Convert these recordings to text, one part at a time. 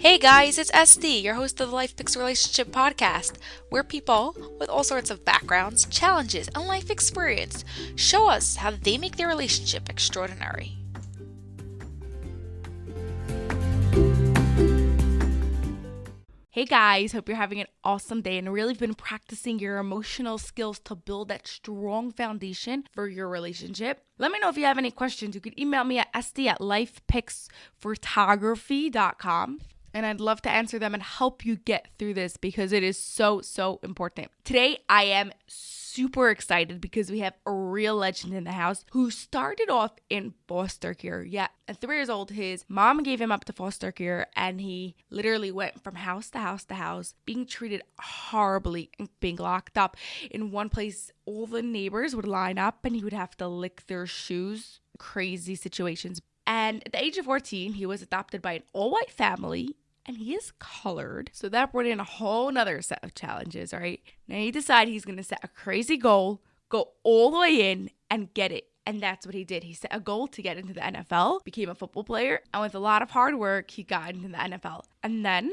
Hey guys, it's SD, your host of the Life Picks Relationship podcast, where people with all sorts of backgrounds, challenges, and life experience show us how they make their relationship extraordinary. Hey guys, hope you're having an awesome day and really been practicing your emotional skills to build that strong foundation for your relationship. Let me know if you have any questions. You can email me at sd@lifepicksphotography.com. And I'd love to answer them and help you get through this because it is so important. Today, I am super excited because we have a real legend in the house who started off in foster care. Yeah, at 3 years old, his mom gave him up to foster care and he literally went from house to house to house, being treated horribly and being locked up. In one place, all the neighbors would line up and he would have to lick their shoes. Crazy situations. And at the age of 14, he was adopted by an all-white family and he is colored. So that brought in a whole nother set of challenges, right? Now he decided he's going to set a crazy goal, go all the way in and get it. And that's what he did. He set a goal to get into the NFL, became a football player, and with a lot of hard work, he got into the NFL. And then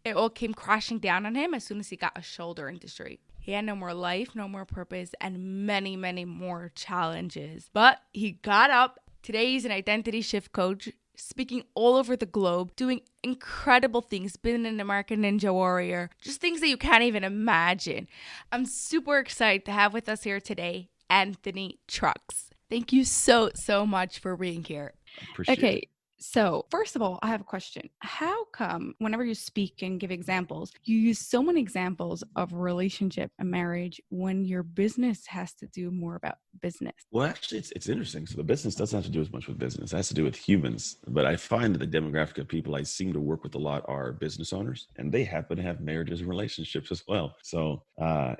it all came crashing down on him as soon as he got a shoulder injury. He had no more life, no more purpose, and many more challenges. But he got up. Today he's an identity shift coach, speaking all over the globe, doing incredible things, been an American Ninja Warrior, just things that you can't even imagine. I'm super excited to have with us here today, Anthony Trucks. Thank you so much for being here. Appreciate it. Okay, so first of all, I have a question. How come whenever you speak and give examples, you use so many examples of relationship and marriage when your business has to do more about business? Well, actually, it's interesting. So the business doesn't have to do as much with business. It has to do with humans. But I find that the demographic of people I seem to work with a lot are business owners, and they happen to have marriages and relationships as well. So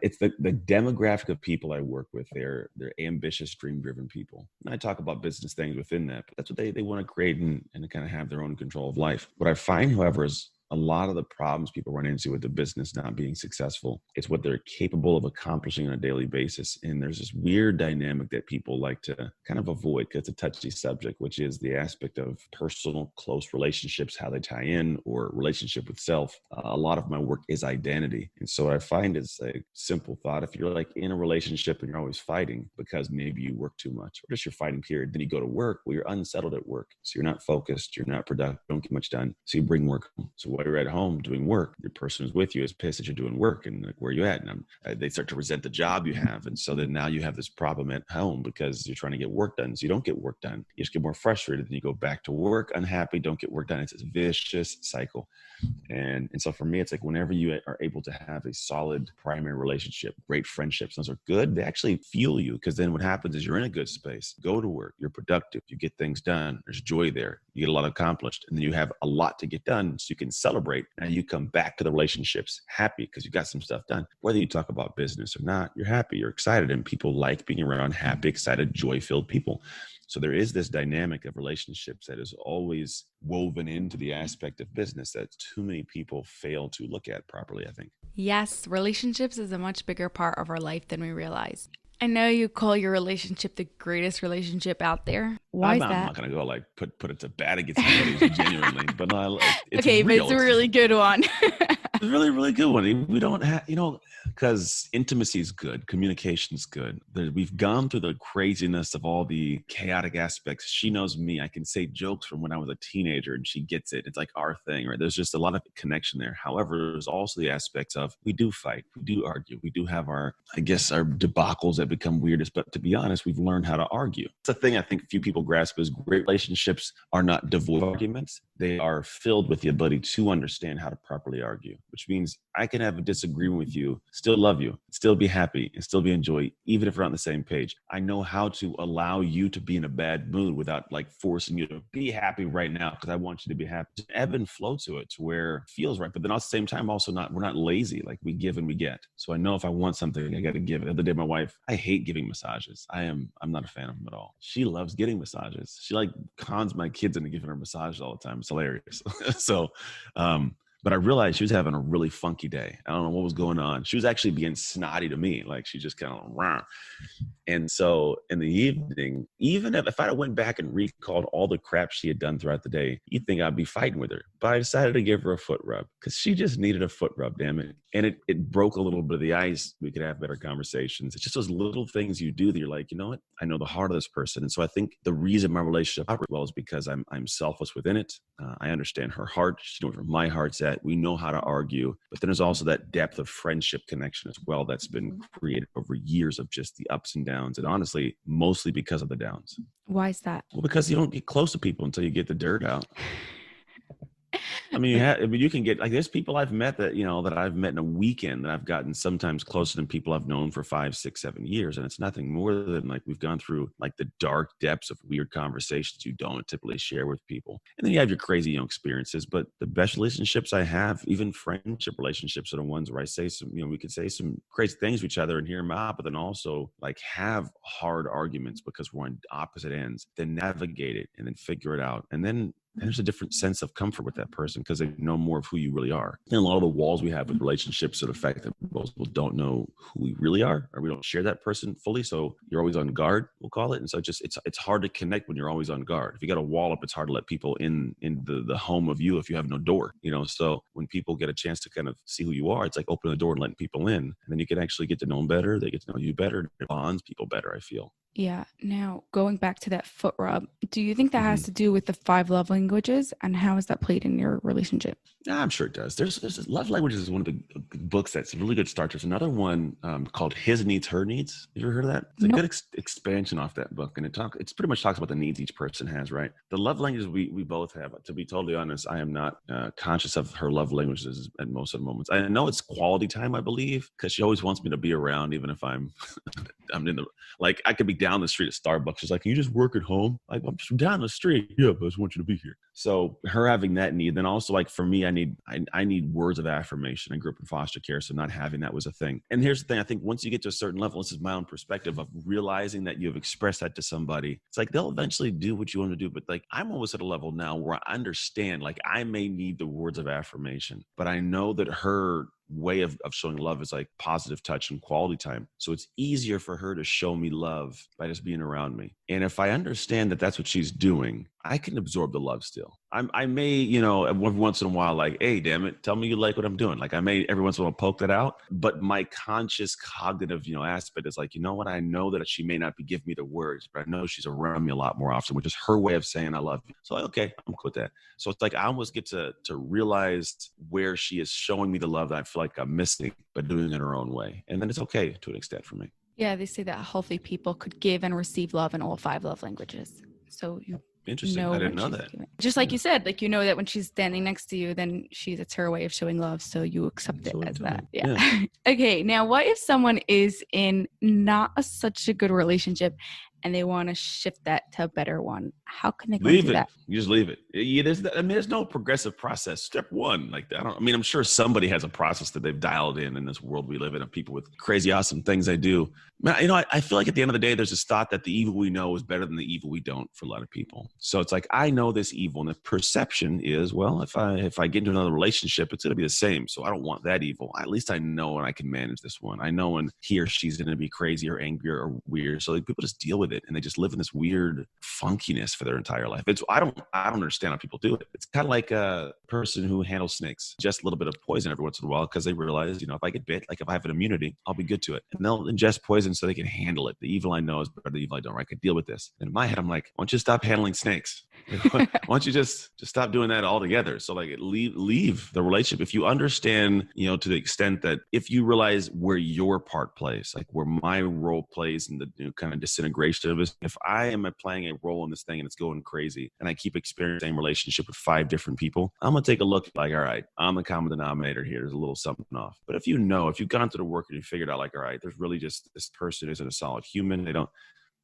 it's the demographic of people I work with. They're ambitious, dream-driven people. And I talk about business things within that, but that's what they want to create and kind of have their own control of life. What I find, however, is a lot of the problems people run into with the business not being successful, it's what they're capable of accomplishing on a daily basis. And there's this weird dynamic that people like to kind of avoid because it's a touchy subject, which is the aspect of personal, close relationships, how they tie in, or relationship with self. A lot of my work is identity. And so what I find is a simple thought. If you're like in a relationship and you're always fighting because maybe you work too much or just your fighting period, then you go to work, well, you're unsettled at work. So you're not focused, you're not productive, don't get much done. So you bring work home. So while you're at home doing work, your person who's with you is pissed that you're doing work and like, where are you at? And they start to resent the job you have. And so then now you have this problem at home because you're trying to get work done. So you don't get work done. You just get more frustrated. Then you go back to work, unhappy, don't get work done. It's this vicious cycle. And so for me, it's like whenever you are able to have a solid primary relationship, great friendships, those are good. They actually fuel you because then what happens is you're in a good space. Go to work, you're productive, you get things done. There's joy there. You get a lot accomplished, and then you have a lot to get done so you can celebrate. And you come back to the relationships happy because you got some stuff done. Whether you talk about business or not, you're happy, you're excited, and people like being around happy, excited, joy-filled people. So there is this dynamic of relationships that is always woven into the aspect of business that too many people fail to look at properly, I think. Yes, relationships is a much bigger part of our life than we realize. I know you call your relationship the greatest relationship out there. Why is that? I'm not going to go like put it to bad against anybody genuinely, but no, it's okay, real. but it's a really good one. It's a really good one. We don't have, because intimacy is good. Communication is good. We've gone through the craziness of all the chaotic aspects. She knows me. I can say jokes from when I was a teenager and she gets it. It's like our thing, right? There's just a lot of connection there. However, there's also the aspects of we do fight. We do argue. We do have our debacles that become weirdest. But to be honest, we've learned how to argue. It's a thing I think few people grasp is great relationships are not devoid of arguments. They are filled with the ability to understand how to properly argue, which means I can have a disagreement with you, still love you, still be happy, and still be enjoy, even if we're not on the same page. I know how to allow you to be in a bad mood without like forcing you to be happy right now because I want you to be happy. Just ebb and flow to it to where it feels right. But then at the same time, we're not lazy. Like we give and we get. So I know if I want something, I got to give it. The other day, my wife, I hate giving massages. I'm not a fan of them at all. She loves getting massages. She like cons my kids into giving her massages all the time. It's hilarious. So But I realized she was having a really funky day. I don't know what was going on. She was actually being snotty to me. Like she just kind of, rah. And so in the evening, even if I went back and recalled all the crap she had done throughout the day, you'd think I'd be fighting with her. But I decided to give her a foot rub because she just needed a foot rub, damn it. And it broke a little bit of the ice. We could have better conversations. It's just those little things you do that you're like, you know what? I know the heart of this person. And so I think the reason my relationship operates well is because I'm selfless within it. I understand her heart. She knows where my heart's at. We know how to argue. But then there's also that depth of friendship connection as well that's been created over years of just the ups and downs. And honestly, mostly because of the downs. Why is that? Well, because you don't get close to people until you get the dirt out. I mean, you can get like there's people I've met that, that I've met in a weekend that I've gotten sometimes closer than people I've known for 5, 6, 7 years. And it's nothing more than like we've gone through like the dark depths of weird conversations you don't typically share with people. And then you have your crazy experiences. But the best relationships I have, even friendship relationships, are the ones where I say some, we could say some crazy things to each other and hear them out, but then also like have hard arguments because we're on opposite ends, then navigate it and then figure it out. And then there's a different sense of comfort with that person because they know more of who you really are. And a lot of the walls we have with relationships are the fact that most people don't know who we really are, or we don't share that person fully. So you're always on guard, we'll call it. And so it's hard to connect when you're always on guard. If you got a wall up, it's hard to let people in the home of you if you have no door, So when people get a chance to kind of see who you are, it's like opening the door and letting people in. And then you can actually get to know them better. They get to know you better. It bonds people better, I feel. Yeah. Now, going back to that foot rub, do you think that has to do with the 5 love languages, and how is that played in your relationship? Yeah, I'm sure it does. There's Love Languages is one of the books that's a really good start. There's another one called His Needs, Her Needs. You ever heard of that? It's a good expansion off that book, and it's pretty much talks about the needs each person has, right? The love languages we both have. To be totally honest, I am not conscious of her love languages at most of the moments. I know it's quality time, I believe, because she always wants me to be around, even if I'm in the I could be down the street at Starbucks. She's like, "Can you just work at home?" Like, I'm just down the street. Yeah, but I just want you to be here. So her having that need, then also like for me, I need words of affirmation. I grew up in foster care, so not having that was a thing. And here's the thing: I think once you get to a certain level, this is my own perspective of realizing that you've expressed that to somebody. It's like they'll eventually do what you want to do. But like I'm almost at a level now where I understand, like I may need the words of affirmation, but I know that her way of showing love is like positive touch and quality time. So it's easier for her to show me love by just being around me. And if I understand that that's what she's doing, I can absorb the love still. I may, every once in a while, like, hey, damn it, tell me you like what I'm doing. Like I may every once in a while poke that out, but my conscious cognitive, aspect is like, you know what? I know that she may not be giving me the words, but I know she's around me a lot more often, which is her way of saying I love you. So like, okay, I'm cool with that. So it's like I almost get to realize where she is showing me the love that I feel like I'm missing, but doing it her own way. And then it's okay to an extent for me. Yeah, they say that healthy people could give and receive love in all 5 love languages. So you Interesting. I didn't know that. Just like you said, like that when she's standing next to you, then it's her way of showing love. So you accept it as that. Yeah. Okay. Now, what if someone is in not such a good relationship and they want to shift that to a better one? How can they leave do it? That? You just leave it. Yeah, there's no progressive process. Step one, like that. I'm sure somebody has a process that they've dialed in this world we live in of people with crazy, awesome things they do. I feel like at the end of the day, there's this thought that the evil we know is better than the evil we don't for a lot of people. So it's like, I know this evil, and the perception is, well, if I get into another relationship, it's going to be the same. So I don't want that evil. At least I know and I can manage this one. I know when he or she's going to be crazy or angry or weird. So like, people just deal with it, and they just live in this weird funkiness for their entire life. I don't understand how people do it. It's kind of like a person who handles snakes, just a little bit of poison every once in a while, because they realize, if I get bit, like if I have an immunity, I'll be good to it. And they'll ingest poison so they can handle it. The evil I know is better than the evil I don't. I can deal with this. And in my head, I'm like, why don't you stop handling snakes? Why don't you just stop doing that altogether? So like leave the relationship. If you understand, to the extent that if you realize where your part plays, like where my role plays in the kind of disintegration of this, if I am playing a role in this thing and it's going crazy and I keep experiencing the same relationship with 5 different people, I'm going to take a look like, all right, I'm the common denominator here. There's a little something off. But if you've gone through the work and you figured out like, all right, there's really just this person isn't a solid human. They don't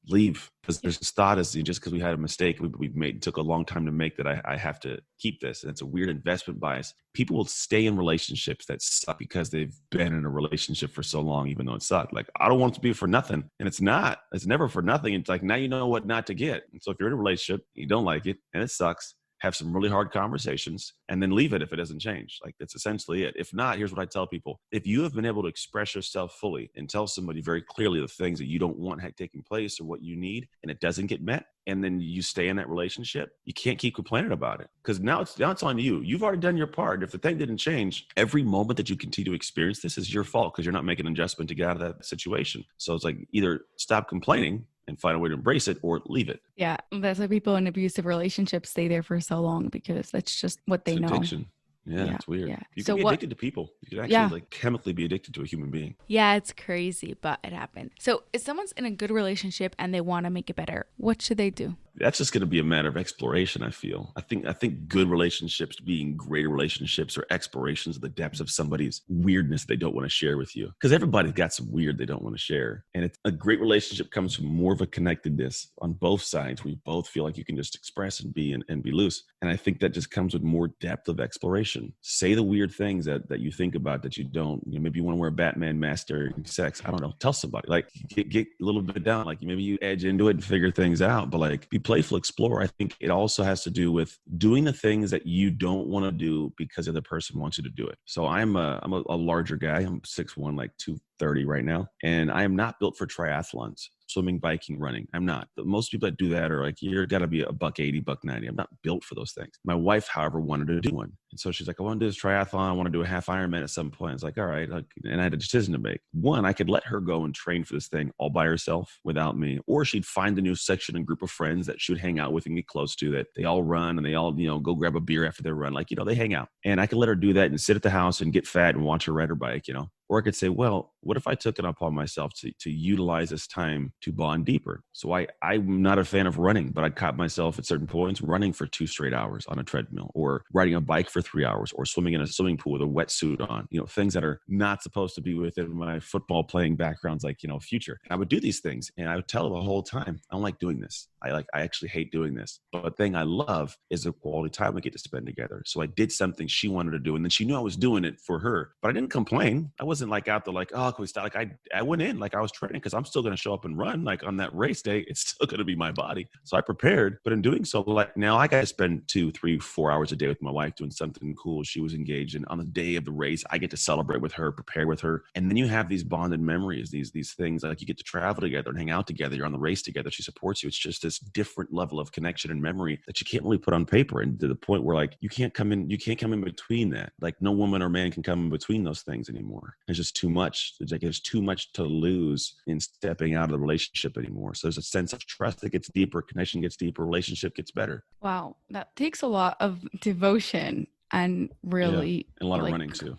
leave, because there's this thought is just because we had a mistake we've made, took a long time to make, that I have to keep this. And it's a weird investment bias. People will stay in relationships that suck because they've been in a relationship for so long, even though it sucked. Like, I don't want it to be for nothing. And it's not. It's never for nothing. It's like, now you know what not to get. And so if you're in a relationship, you don't like it, and it sucks, have some really hard conversations, and then leave it if it doesn't change. Like, that's essentially it. If not, here's what I tell people. If you have been able to express yourself fully and tell somebody very clearly the things that you don't want taking place or what you need, and it doesn't get met, and then you stay in that relationship, you can't keep complaining about it, because now it's on you. You've already done your part. If the thing didn't change, every moment that you continue to experience this is your fault, because you're not making an adjustment to get out of that situation. So it's like, either stop complaining and find a way to embrace it, or leave it. Yeah, that's why people in abusive relationships stay there for so long, because that's just what they know. Addiction. Yeah, it's weird. Yeah. You can be addicted to people. You can actually like chemically be addicted to a human being. Yeah, it's crazy, but it happened. So if someone's in a good relationship and they want to make it better, what should they do? That's just going to be a matter of exploration, I feel. I think good relationships being greater relationships are explorations of the depths of somebody's weirdness they don't want to share with you. Because everybody's got some weird they don't want to share. And a great relationship comes from more of a connectedness on both sides, where you both feel like you can just express and be loose. And I think that just comes with more depth of exploration. Say the weird things that you think about that you don't. Maybe you want to wear a Batman mask during sex. I don't know. Tell somebody. Like, get a little bit down. Like, maybe you edge into it and figure things out. But like, be playful explorer. I think it also has to do with doing the things that you don't want to do because the other person wants you to do it. So I'm a larger guy. I'm 6'1", like 230 right now. And I am not built for triathlons. Swimming, biking, running. I'm not. Most people that do that are like, you're got to be a $180, $190. I'm not built for those things. My wife, however, wanted to do one. And so she's like, I want to do this triathlon. I want to do a half Ironman at some point. It's like, all right. And I had a decision to make. One, I could let her go and train for this thing all by herself without me. Or she'd find a new section and group of friends that she would hang out with and get close to, that they all run and they all, go grab a beer after their run. Like, they hang out. And I could let her do that and sit at the house and get fat and watch her ride her bike, Or I could say, well, what if I took it upon myself to utilize this time to bond deeper? So I'm not a fan of running, but I caught myself at certain points running for 2 straight hours on a treadmill, or riding a bike for 3 hours, or swimming in a swimming pool with a wetsuit on, things that are not supposed to be within my football playing backgrounds, like, future. And I would do these things, and I would tell her the whole time, I don't like doing this. I actually hate doing this. But the thing I love is the quality time we get to spend together. So I did something she wanted to do, and then she knew I was doing it for her, but I didn't complain. I wasn't like out there like, oh, can we stop? Like, I went in like I was training, because I'm still going to show up and run. Like, on that race day, it's still going to be my body. So I prepared, but in doing so, like, now I got to spend 2, 3, 4 hours a day with my wife doing something cool she was engaged in. On the day of the race, I get to celebrate with her, prepare with her. And then you have these bonded memories, these things, like you get to travel together and hang out together. You're on the race together. She supports you. It's just this different level of connection and memory that you can't really put on paper. And to the point where, like, you can't come in between that. Like, no woman or man can come in between those things anymore. There's just too much. There's too much to lose in stepping out of the relationship anymore. So there's a sense of trust that gets deeper, connection gets deeper, relationship gets better. Wow. That takes a lot of devotion and really and a lot of running too.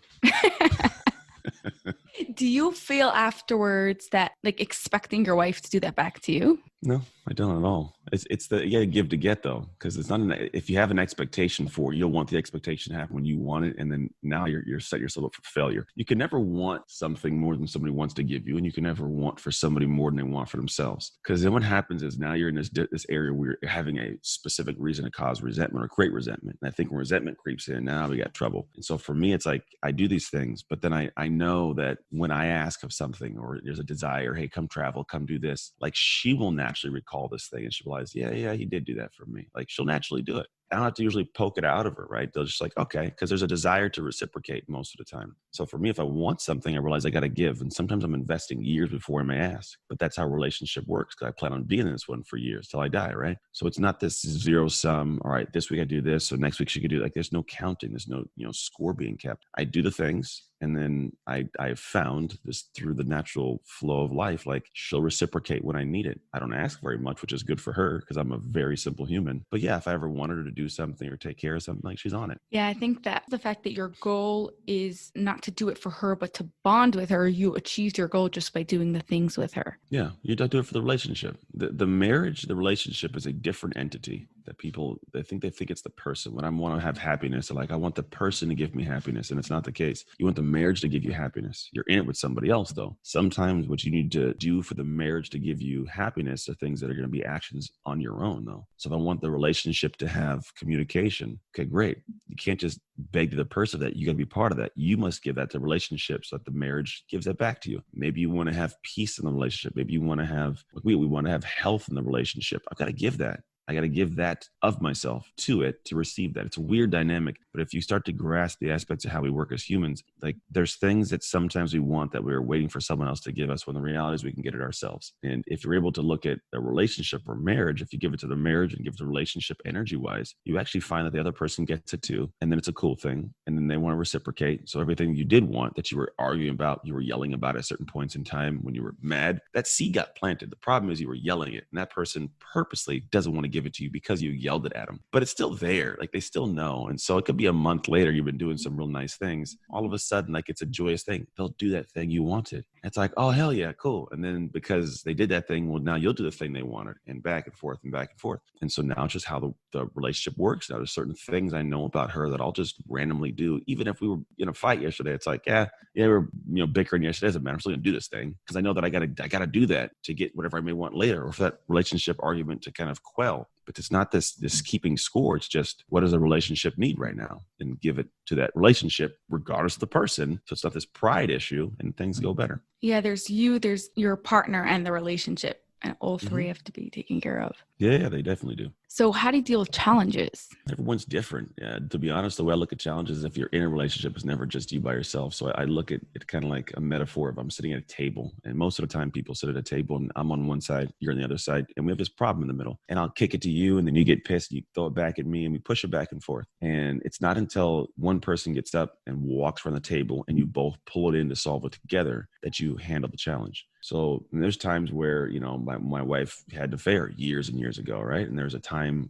Do you feel afterwards that, like, expecting your wife to do that back to you? No, I don't at all. It's you got to give to get, though, because it's not if you have an expectation for it, you'll want the expectation to happen when you want it, and then now you're set yourself up for failure. You can never want something more than somebody wants to give you, and you can never want for somebody more than they want for themselves. Because then what happens is now you're in this area where you're having a specific reason to cause resentment or create resentment. And I think when resentment creeps in, now we got trouble. And so for me, it's like I do these things, but then I know that when I ask of something, or there's a desire, hey, come travel, come do this, like, she will naturally recall this thing, and she'll realize, yeah, he did do that for me. Like, she'll naturally do it. I don't have to usually poke it out of her, right? They'll just like, okay, because there's a desire to reciprocate most of the time. So for me, if I want something, I realize I got to give. And sometimes I'm investing years before I may ask. But that's how a relationship works, because I plan on being in this one for years till I die, right? So it's not this zero sum, all right, this week I do this, so next week she could do, like, there's no counting. There's no, score being kept. I do the things. And then I've found this through the natural flow of life, like, she'll reciprocate when I need it. I don't ask very much, which is good for her, because I'm a very simple human. But yeah, if I ever wanted her to do something or take care of something, like, she's on it. Yeah, I think that the fact that your goal is not to do it for her, but to bond with her, you achieved your goal just by doing the things with her. Yeah, you don't do it for the relationship. The marriage, the relationship is a different entity that people, they think it's the person. When I want to have happiness, they're like, I want the person to give me happiness. And it's not the case. You want the marriage to give you happiness. You're in it with somebody else, though. Sometimes what you need to do for the marriage to give you happiness are things that are going to be actions on your own, though. So if I want the relationship to have communication, okay, great. You can't just beg to the person that you got to be part of that. You must give that to relationships so that the marriage gives that back to you. Maybe you want to have peace in the relationship. Maybe you want to have, we want to have health in the relationship. I've got to give that. I got to give that of myself to it to receive that. It's a weird dynamic, but if you start to grasp the aspects of how we work as humans, like there's things that sometimes we want that we're waiting for someone else to give us, when the reality is we can get it ourselves. And if you're able to look at a relationship or marriage, if you give it to the marriage and give it to the relationship energy wise, you actually find that the other person gets it too. And then it's a cool thing. And then they want to reciprocate. So everything you did want that you were arguing about, you were yelling about at certain points in time when you were mad, that seed got planted. The problem is you were yelling it. And that person purposely doesn't want to give it to you because you yelled it at them. But it's still there. Like they still know. And so it could be a month later, you've been doing some real nice things. All of a sudden, like it's a joyous thing. They'll do that thing you wanted. It's like, oh, hell yeah, cool. And then because they did that thing, well, now you'll do the thing they wanted, and back and forth and back and forth. And so now it's just how the relationship works. Now there's certain things I know about her that I'll just randomly do. Even if we were in a fight yesterday, it's like, yeah, we're bickering yesterday. Doesn't matter. I'm still gonna do this thing because I know that I gotta do that to get whatever I may want later, or for that relationship argument to kind of quell. But it's not this keeping score. It's just, what does a relationship need right now? And give it to that relationship, regardless of the person. So it's not this pride issue, and things go better. Yeah, there's your partner and the relationship, and all three have to be taken care of. Yeah, they definitely do. So how do you deal with challenges? Everyone's different. Yeah, to be honest, the way I look at challenges, if you're in a relationship, it's never just you by yourself. So I look at it kind of like a metaphor of I'm sitting at a table, and most of the time people sit at a table and I'm on one side, you're on the other side, and we have this problem in the middle. And I'll kick it to you, and then you get pissed, and you throw it back at me, and we push it back and forth. And it's not until one person gets up and walks from the table and you both pull it in to solve it together that you handle the challenge. So there's times where, my wife had an affair years and years ago, right? And there's a time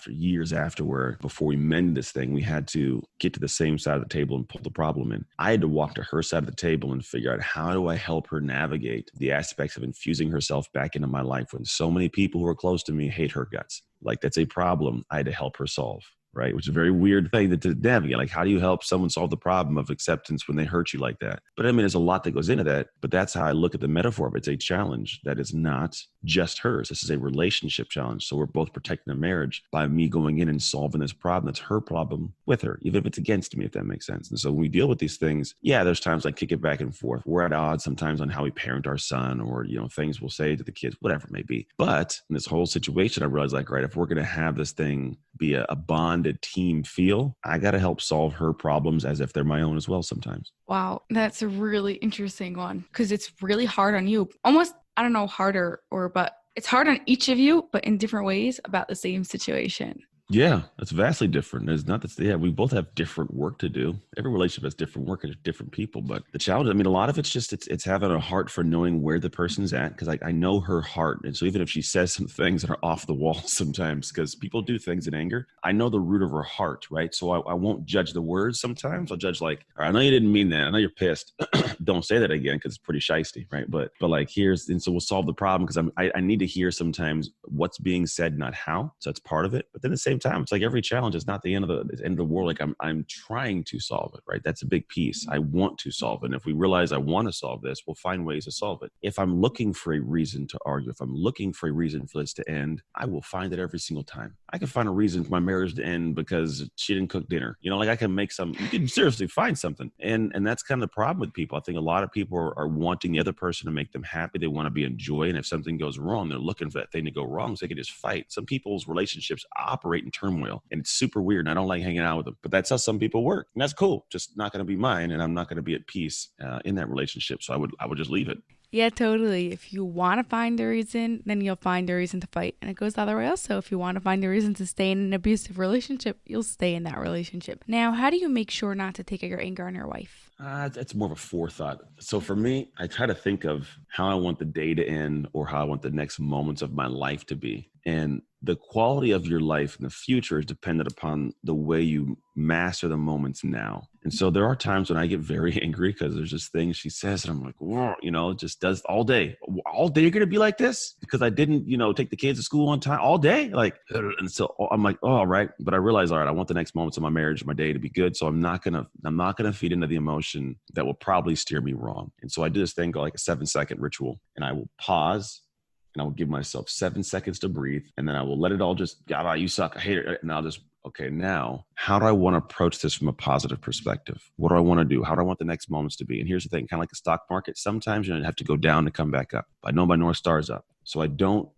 years after where before we mended this thing, we had to get to the same side of the table and pull the problem in. I had to walk to her side of the table and figure out, how do I help her navigate the aspects of infusing herself back into my life when so many people who are close to me hate her guts. Like, that's a problem I had to help her solve. Right? Which is a very weird thing to navigate. Like, how do you help someone solve the problem of acceptance when they hurt you like that? But I mean, there's a lot that goes into that, but that's how I look at the metaphor of it. It's a challenge that is not just hers. This is a relationship challenge. So we're both protecting the marriage by me going in and solving this problem. That's her problem with her, even if it's against me, if that makes sense. And so when we deal with these things, there's times I kick it back and forth. We're at odds sometimes on how we parent our son, or, things we'll say to the kids, whatever it may be. But in this whole situation, I realized, like, right, if we're going to have this thing be a bonded team feel, I got to help solve her problems as if they're my own as well sometimes. Wow, that's a really interesting one, because it's really hard on you. Almost, I don't know, but it's hard on each of you, but in different ways about the same situation. Yeah, it's vastly different. There's not this, we both have different work to do. Every relationship has different work and different people, but the challenge, a lot of it's just, it's having a heart for knowing where the person's at. Because I know her heart. And so even if she says some things that are off the wall sometimes, because people do things in anger, I know the root of her heart, right? So I won't judge the words sometimes. I'll judge like, all right, I know you didn't mean that. I know you're pissed. Don't say that again, because it's pretty shiesty, right? But like, and so we'll solve the problem, because I need to hear sometimes what's being said, not how. So that's part of it. But then at the same time, it's like every challenge is not the end of the world. Like I'm trying to solve it, right? That's a big piece. I want to solve it. And if we realize I want to solve this, we'll find ways to solve it. If I'm looking for a reason to argue, if I'm looking for a reason for this to end, I will find it every single time. I can find a reason for my marriage to end because she didn't cook dinner. Like I can make you can seriously find something. And that's kind of the problem with people. I think a lot of people are wanting the other person to make them happy. They want to be in joy. And if something goes wrong, they're looking for that thing to go wrong so they can just fight. Some people's relationships operate in turmoil. And it's super weird. And I don't like hanging out with them, but that's how some people work. And that's cool. Just not going to be mine. And I'm not going to be at peace in that relationship. So I would just leave it. Yeah, totally. If you want to find a reason, then you'll find a reason to fight. And it goes the other way also. If you want to find a reason to stay in an abusive relationship, you'll stay in that relationship. Now, how do you make sure not to take your anger on your wife? It's more of a forethought. So for me, I try to think of how I want the day to end, or how I want the next moments of my life to be. And the quality of your life in the future is dependent upon the way you master the moments now. And so there are times when I get very angry because there's just things she says and I'm like, whoa, it just does all day. All day you're going to be like this because I didn't, take the kids to school on time all day. And so I'm like, oh, all right. But I realize, all right, I want the next moments of my marriage, my day to be good. So I'm not going to feed into the emotion that will probably steer me wrong. And so I do this thing called like a 7-second ritual, and I will pause. and I will give myself 7 seconds to breathe. And then I will let it all just, God, you suck. I hate it. And I'll just, okay, now how do I want to approach this from a positive perspective? What do I want to do? How do I want the next moments to be? And here's the thing, kind of like the stock market, sometimes you have to go down to come back up. I know my North Star is up. So I don't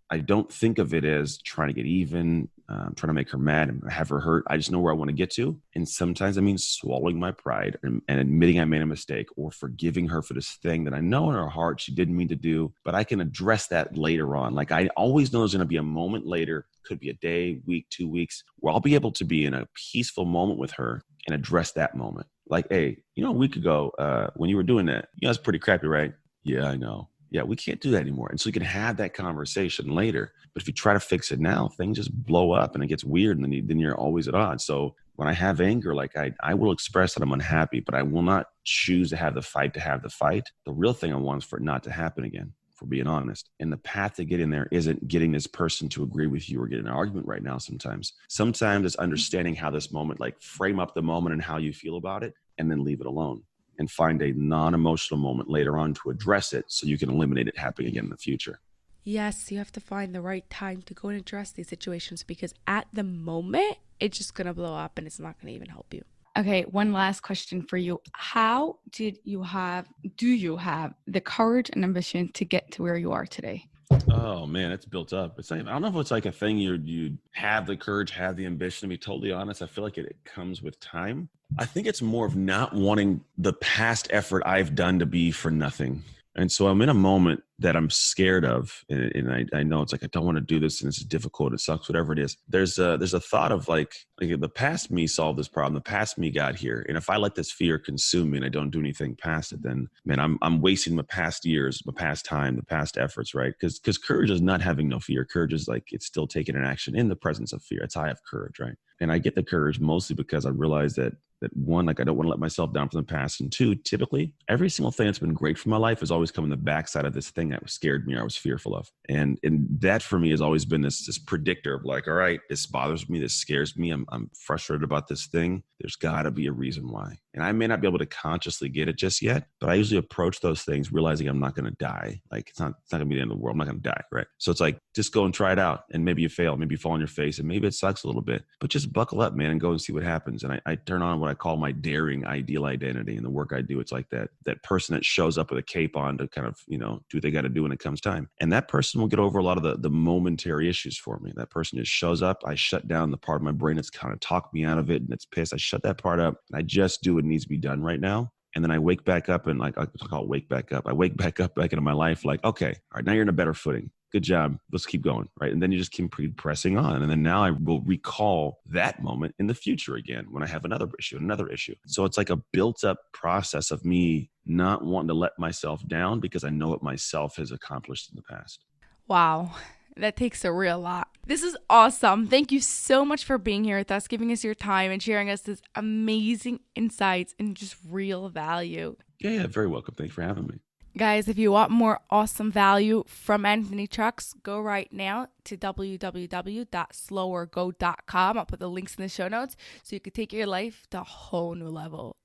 think of it as trying to get even, trying to make her mad and have her hurt. I just know where I want to get to. And sometimes it means swallowing my pride and admitting I made a mistake, or forgiving her for this thing that I know in her heart she didn't mean to do, but I can address that later on. Like I always know there's going to be a moment later, could be a day, week, 2 weeks, where I'll be able to be in a peaceful moment with her and address that moment. Like, hey, a week ago when you were doing that, that's pretty crappy, right? Yeah, I know. Yeah, we can't do that anymore. And so you can have that conversation later. But if you try to fix it now, things just blow up and it gets weird, and then you're always at odds. So when I have anger, like I will express that I'm unhappy, but I will not choose to have the fight to have the fight. The real thing I want is for it not to happen again, for being honest. And the path to get in there isn't getting this person to agree with you or get in an argument right now sometimes. Sometimes it's understanding how this moment, like frame up the moment and how you feel about it, and then leave it alone. And find a non-emotional moment later on to address it so you can eliminate it happening again in the future. Yes, you have to find the right time to go and address these situations, because at the moment, it's just going to blow up and it's not going to even help you. Okay, one last question for you. How do you have the courage and ambition to get to where you are today? Oh man, it's built up. I don't know if it's like a thing you have the courage, have the ambition. To be totally honest, I feel like it comes with time. I think it's more of not wanting the past effort I've done to be for nothing. And so I'm in a moment that I'm scared of, and I know it's like I don't want to do this, and it's difficult, it sucks, whatever it is. There's a thought of like the past me solved this problem, the past me got here, and if I let this fear consume me and I don't do anything past it, then man, I'm wasting my past years, my past time, the past efforts, right? Because courage is not having no fear. Courage is like it's still taking an action in the presence of fear. It's how I have courage, right? And I get the courage mostly because I realize that one, like I don't want to let myself down from the past. And two, typically every single thing that's been great for my life has always come in the backside of this thing that scared me or I was fearful of. And that for me has always been this predictor of like, all right, this bothers me. This scares me. I'm frustrated about this thing. There's gotta be a reason why. And I may not be able to consciously get it just yet, but I usually approach those things realizing I'm not going to die. Like it's not going to be the end of the world. I'm not going to die. Right. So it's like, just go and try it out. And maybe you fail, maybe you fall on your face, and maybe it sucks a little bit, but just buckle up, man, and go and see what happens. And I turn on what I call my daring ideal identity. And the work I do, it's like that person that shows up with a cape on to kind of, do what they got to do when it comes time. And that person will get over a lot of the momentary issues for me. That person just shows up. I shut down the part of my brain that's kind of talked me out of it and it's pissed. I shut that part up and I just do what needs to be done right now. And then I wake back up and like, I call it wake back up. I wake back up back into my life like, okay, all right, now you're in a better footing. Good job. Let's keep going. Right. And then you just keep pressing on. And then now I will recall that moment in the future again when I have another issue. So it's like a built up process of me not wanting to let myself down because I know what myself has accomplished in the past. Wow. That takes a real lot. This is awesome. Thank you so much for being here with us, giving us your time and sharing us this amazing insights and just real value. Yeah, very welcome. Thanks for having me. Guys, if you want more awesome value from Anthony Trucks, go right now to www.slowergo.com. I'll put the links in the show notes so you can take your life to a whole new level.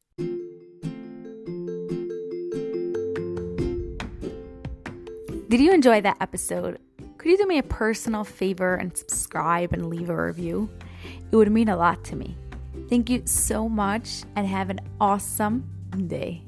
Did you enjoy that episode? Could you do me a personal favor and subscribe and leave a review? It would mean a lot to me. Thank you so much and have an awesome day.